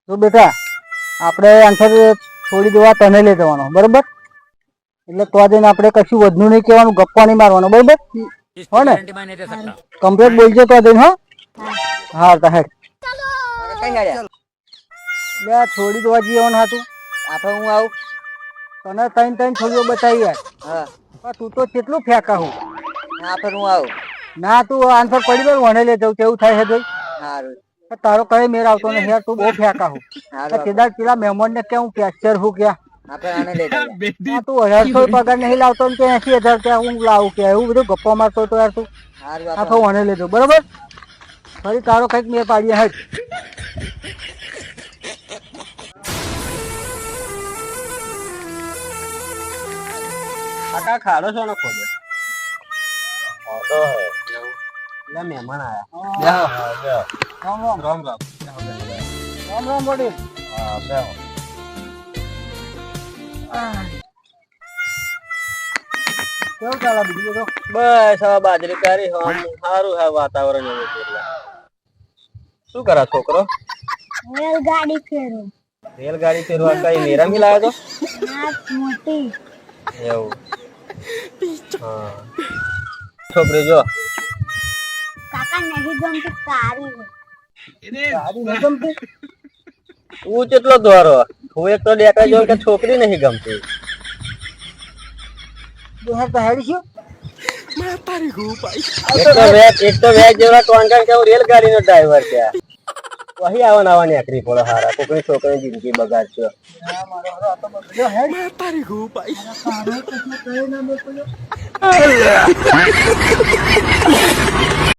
તો બેટા આપણે આન્સર છોડી દેવા તને લઈ જવાનો બરોબર એટલે તો જઈને આપણે કશું વધનું નહીં કહેવાનું ગપ્પા નહીં મારવાનો બરોબર હો ને કમ્પ્લીટ બોલજો તો જઈને હો હા તો હેડ કઈ હેડ્યા લે છોડી દેવા જવાનું હતું આપણે હું આવું તને ત્રણ ત્રણ છોડીઓ બતાવી યાર હા પણ તું તો કેટલું ફેંકા હું આપણે હું આવું ના તું આન્સર પડી ગયો વણે લઈ જવું કેવું થાય છે ભાઈ સારું તારો કઈ મેર આવતો નહીં યાર તું બહુ ફેંકા હું સારું કેદાર પેલા મહેમાન ને કેવું કેચર હું ક્યાં આપણે આને લઈ જઈએ હા, તું 1800 પગાર નહીં લાવતો ને 80,000 ક્યાં હું લાવું કે એવું બધું ગપ્પા મારતો તો યાર તું સારું આખો વણે લેજો બરોબર ફરી તારો કઈક મેર પાડીએ હેડ કાકા ખાડો છો ને ખોદે એટલે મહેમાન આયા રામ રામ રામ રામ રામ રામ વડીલ હા બેહો કેવું ચાલે બીજું બધું બસ હવે બાજરી કરી સારું છે વાતાવરણ એવું છે એટલે શું કરે છોકરો રેલગાડી ફેરો રેલગાડી ફેરવા કઈ મેરામી લાવ્યો નાક મોટી તો એવું હા છોકરી જો કાકા નહીં ગમતી તારી સારી નહીં ગમતી તું કેટલો દોરો હું એક તો દેખાય જો કે છોકરી નહીં ગમતી હેડ તો હેડ છું એક તો વેચ જેવડા ટોંકા કે હું રેલગાડીનો ડ્રાઈવર છે વહી આવા નીકળી પડો હારા કોકની છોકરીની જિંદગી બગાડશો હા મારો હારો આ તો બધો હેડ તારો કશું કહે ના મેં